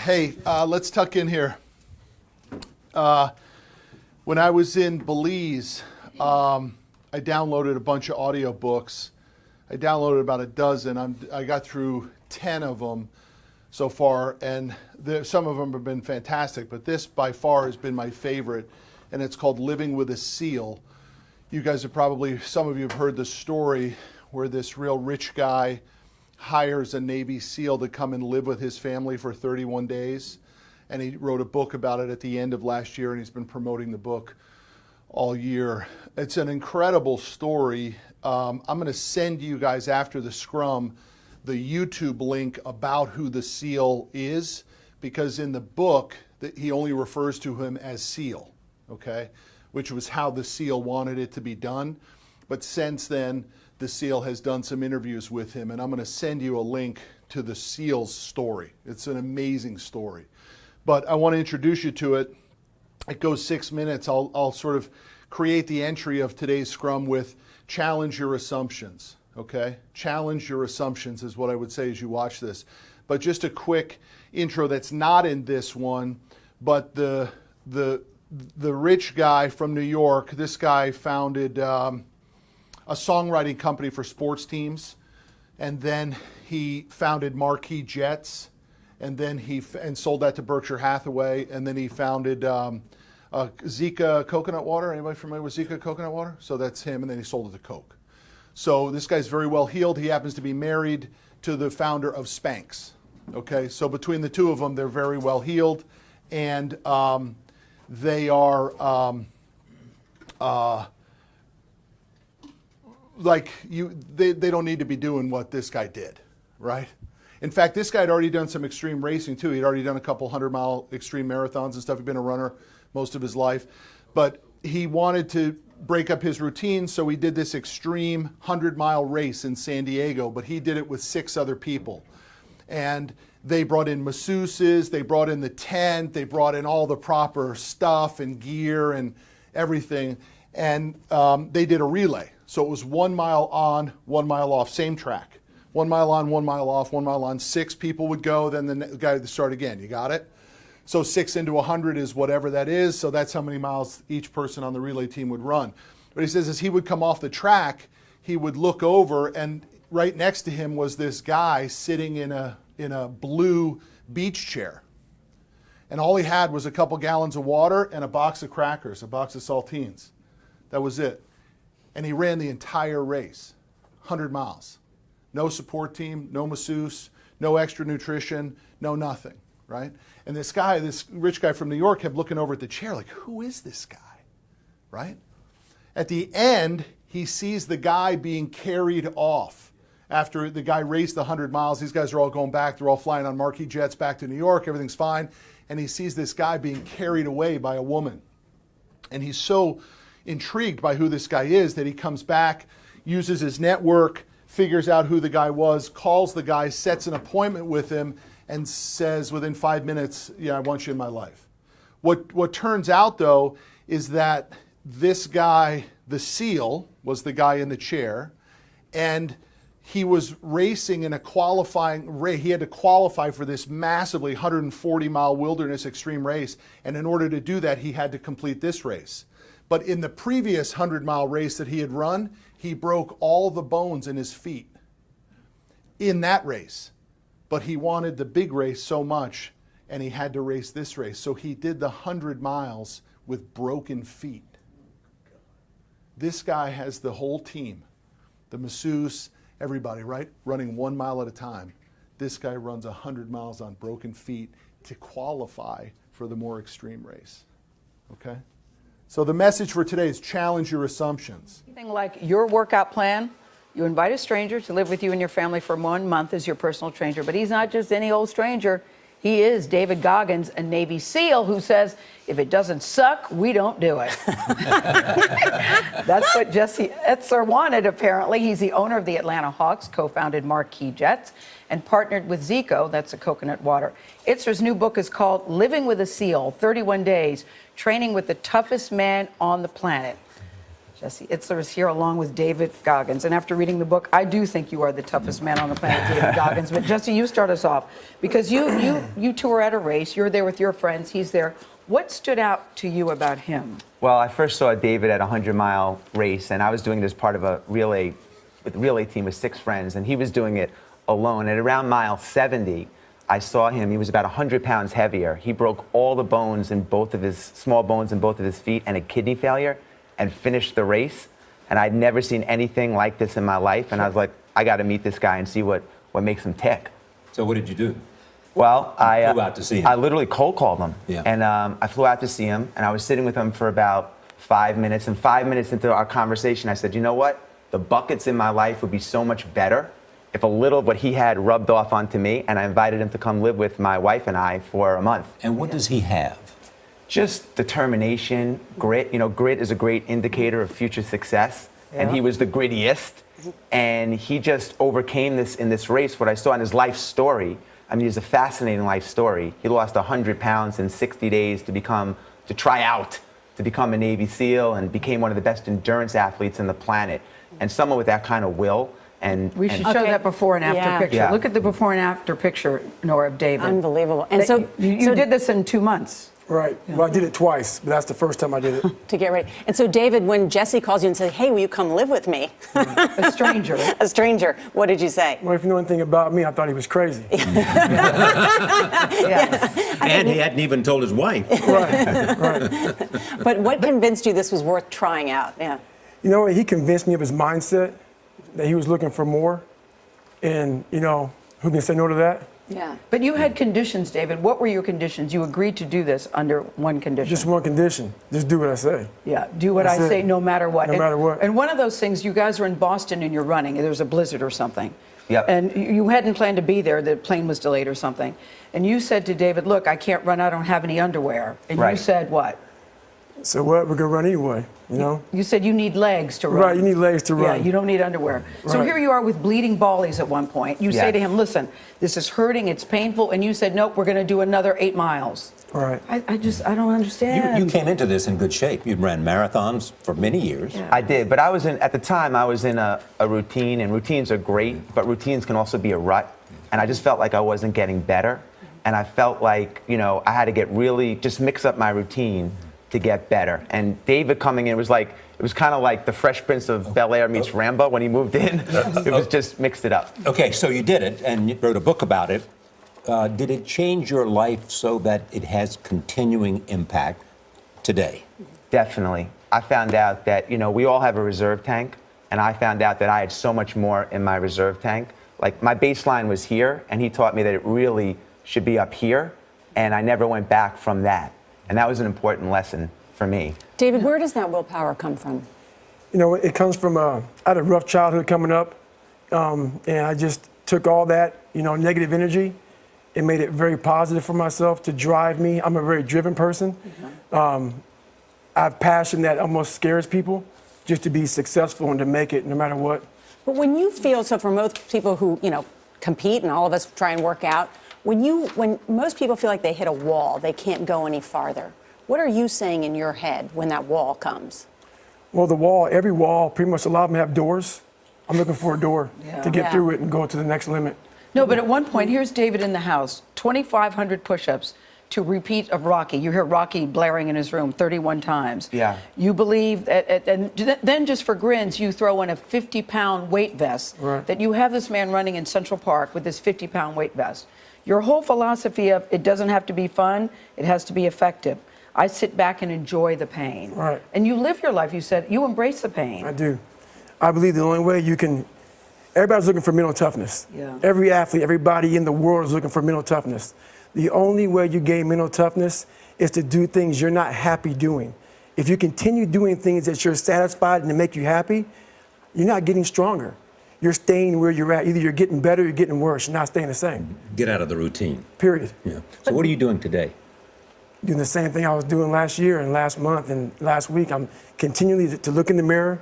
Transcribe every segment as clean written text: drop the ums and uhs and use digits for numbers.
Hey, let's tuck in here. When I was in Belize, I downloaded a bunch of audiobooks. I downloaded about a dozen. I got through 10 of them so far, and some of them have been fantastic, but this by far has been my favorite, and it's called Living with a Seal. You guys have probably, some of you have heard the story where this real rich guy hires a Navy SEAL to come and live with his family for 31 days. And he wrote a book about it at the end of last year, and he's been promoting the book all year. It's an incredible story. I'm going to send you guys after the Scrum the YouTube link about who the SEAL is, because in the book he only refers to him as SEAL, okay, which was how the SEAL wanted it to be done. But since then, the SEAL has done some interviews with him, and I'm going to send you a link to the SEAL's story. It's an amazing story. But I want to introduce you to it. It goes 6 minutes. I'll sort of create the entry of today's Scrum with challenge your assumptions, okay? Challenge your assumptions is what I would say as you watch this. But just a quick intro that's not in this one, but the rich guy from New York, this guy founded a songwriting company for sports teams, and then he founded Marquis Jets, and then and sold that to Berkshire Hathaway, and then he founded Zika coconut water. Anybody familiar with Zika coconut water? So that's him, and then he sold it to Coke. So this guy's very well heeled. He happens to be married to the founder of Spanx. Okay, so between the two of them, they're very well heeled, and they are they don't need to be doing what this guy did, right? In fact, this guy had already done some extreme racing too. He'd already done a couple 100-mile extreme marathons and stuff. He'd been a runner most of his life, but he wanted to break up his routine, so he did this extreme 100-mile race in San Diego, but he did it with 6 other people. And they brought in masseuses, they brought in the tent, they brought in all the proper stuff and gear and everything, and they did a relay. So it was 1 mile on, 1 mile off, same track. 1 mile on, 1 mile off, 1 mile on. 6 people would go, then the guy would start again. You got it? So 6 into 100 is whatever that is. So that's how many miles each person on the relay team would run. What he says is he would come off the track, he would look over, and right next to him was this guy sitting in a blue beach chair. And all he had was a couple gallons of water and a box of crackers, a box of saltines. That was it. And he ran the entire race, 100 miles. No support team, no masseuse, no extra nutrition, no nothing, right? And this guy, this rich guy from New York, kept looking over at the chair like, who is this guy, right? At the end, he sees the guy being carried off. After the guy raced the 100 miles, these guys are all going back. They're all flying on Marquis Jets back to New York. Everything's fine. And he sees this guy being carried away by a woman. And he's so intrigued by who this guy is that he comes back, uses his network, figures out who the guy was, calls the guy, sets an appointment with him, and says within 5 minutes, yeah, I want you in my life. What turns out, though, is that this guy, the SEAL, was the guy in the chair, and he was racing in a qualifying race. He had to qualify for this massively 140-mile wilderness extreme race, and in order to do that, he had to complete this race. But in the previous 100-mile race that he had run, he broke all the bones in his feet in that race. But he wanted the big race so much, and he had to race this race. So he did the 100 miles with broken feet. This guy has the whole team, the masseuse, everybody, right? Running 1 mile at a time. This guy runs 100 miles on broken feet to qualify for the more extreme race, okay? So the message for today is challenge your assumptions. Anything like your workout plan, you invite a stranger to live with you and your family for 1 month as your personal trainer, but he's not just any old stranger. He is David Goggins, a Navy SEAL who says, if it doesn't suck, we don't do it. That's what Jesse Etzer wanted, apparently. He's the owner of the Atlanta Hawks, co-founded Marquis Jets, and partnered with Zico, that's a coconut water. Etzer's new book is called Living with a SEAL, 31 Days, Training with the Toughest Man on the Planet. Jesse Itzler is here along with David Goggins. And after reading the book, I do think you are the toughest man on the planet, David Goggins. But Jesse, you start us off because you two were at a race. You're there with your friends. He's there. What stood out to you about him? Well, I first saw David at a 100-mile race, and I was doing it as part of a relay team with 6 friends, and he was doing it alone. At around mile 70, I saw him. He was about 100 pounds heavier. He broke all the bones in both of his small bones in both of his feet and a kidney failure, and finished the race. And I'd never seen anything like this in my life. And I was like, I got to meet this guy and see what makes him tick. So what did you do? Well, I flew out to see him. I literally cold called him. Yeah. And I flew out to see him, and I was sitting with him for about 5 minutes. And 5 minutes into our conversation, I said, you know what? The buckets in my life would be so much better if a little of what he had rubbed off onto me. And I invited him to come live with my wife and I for a month. And what does he have? Just determination, grit. You know, grit is a great indicator of future success. And he was the grittiest. And he just overcame this in this race. What I saw in his life story, I mean, it's a fascinating life story. He lost 100 pounds in 60 days to try out to become a Navy SEAL, and became one of the best endurance athletes on the planet. And someone with that kind of will. And We should show that before and after picture. Yeah. Look at the before and after picture, Nora, of David. Unbelievable. And so you did this in 2 months. Right. Well, I did it twice, but that's the first time I did it. to get ready. And so, David, when Jesse calls you and says, "Hey, will you come live with me?" A stranger. A stranger. What did you say? Well, if you know anything about me, I thought he was crazy. Yes. And he hadn't even told his wife. Right. But what convinced you this was worth trying out? Yeah. You know what? He convinced me of his mindset, that he was looking for more. And, you know, who can say no to that? Yeah. But you had conditions, David. What were your conditions? You agreed to do this under one condition. Just one condition. Just do what I say. Yeah, do what That's I it. say no matter what. No matter what. And one of those things, you guys were in Boston and you're running, and there's a blizzard or something. Yep. And you hadn't planned to be there, the plane was delayed or something. And you said to David, look, I can't run, I don't have any underwear. And you Right. said what? So what? We're going to run anyway, you know? You said you need legs to run. Right, you need legs to Yeah, run. you don't need underwear. So Right. here you are with bleeding ballies at one point. You say Yes. to him, listen, this is hurting, it's painful. And you said, nope, we're going to do another 8 miles. Right. I don't understand. You came into this in good shape. You ran marathons for many years. Yeah. I did, but at the time, I was in a routine, and routines are great, but routines can also be a rut. And I just felt like I wasn't getting better. And I felt like, you know, I had to just mix up my routine to get better. And David coming in was like, it was kind of like the Fresh Prince of Bel-Air meets Rambo when he moved in. It was just mixed it up. Okay, so you did it, and you wrote a book about it. Did it change your life so that it has continuing impact today? Definitely. I found out that, you know, we all have a reserve tank, and I found out that I had so much more in my reserve tank. Like, my baseline was here, and he taught me that it really should be up here, and I never went back from that. And that was an important lesson for me. David, where does that willpower come from? You know, it comes from, I had a rough childhood coming up, and I just took all that, you know, negative energy and made it very positive for myself to drive me. I'm a very driven person. I have passion that almost scares people, just to be successful and to make it no matter what. But when you feel, so for most people who, you know, compete, and all of us try and work out, when most people feel like they hit a wall, they can't go any farther, what are you saying in your head when that wall comes? Well, every wall, pretty much a lot of them have doors. I'm looking for a door to get through it and go to the next limit. No, but at one point, here's David in the house, 2,500 push-ups to repeat of Rocky. You hear Rocky blaring in his room 31 times. Yeah. You believe that, and then just for grins, you throw in a 50-pound weight vest. Right. That you have this man running in Central Park with this 50-pound weight vest. Your whole philosophy of it doesn't have to be fun, it has to be effective. I sit back and enjoy the pain. Right. And you live your life, you said, you embrace the pain. I do. I believe the only way you can, everybody's looking for mental toughness. Yeah. Every athlete, everybody in the world is looking for mental toughness. The only way you gain mental toughness is to do things you're not happy doing. If you continue doing things that you're satisfied and that make you happy, you're not getting stronger. You're staying where you're at. Either you're getting better or you're getting worse. You're not staying the same. Get out of the routine. Period. Yeah. So what are you doing today? Doing the same thing I was doing last year and last month and last week. I'm continually to look in the mirror,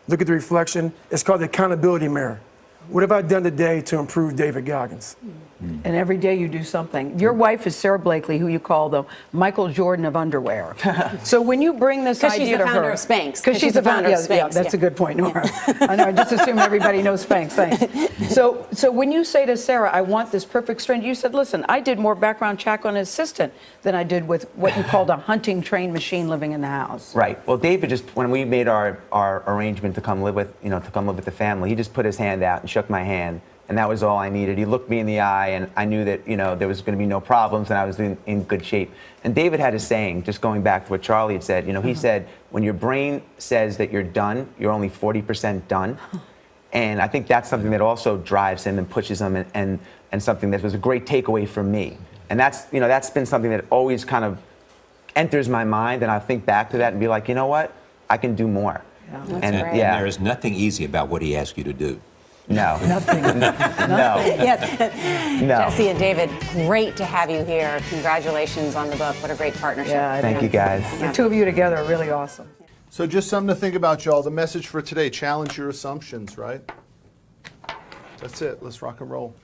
look at the reflection. It's called the accountability mirror. What have I done today to improve David Goggins? And every day you do something. Your wife is Sarah Blakely, who you call the Michael Jordan of underwear. So when you bring this 'Cause idea she's the to her, founder of Spanx. because she's the founder of Spanx. Yeah, that's a good point, Nora. I know. I just assume everybody knows Spanx. Thanks. So when you say to Sarah, "I want this perfect stranger," you said, "Listen, I did more background check on an assistant than I did with what you called a hunting trained machine living in the house." Right. Well, David just, when we made our arrangement to come live with, the family, he just put his hand out and shook my hand. And that was all I needed. He looked me in the eye, and I knew that, there was going to be no problems, and I was in good shape. And David had a saying, just going back to what Charlie had said, he said, when your brain says that you're done, you're only 40% done. And I think that's something that also drives him and pushes him, and something that was a great takeaway for me. And that's been something that always kind of enters my mind, and I think back to that and be like, you know what? I can do more. Yeah. That's And, great. yeah. And there is nothing easy about what he asked you to do. No. Nothing. No. Yes. No. Jesse and David, great to have you here. Congratulations on the book. What a great partnership. Yeah, Thank you, guys. The two of you together are really awesome. So just something to think about, y'all. The message for today, challenge your assumptions, right? That's it. Let's rock and roll.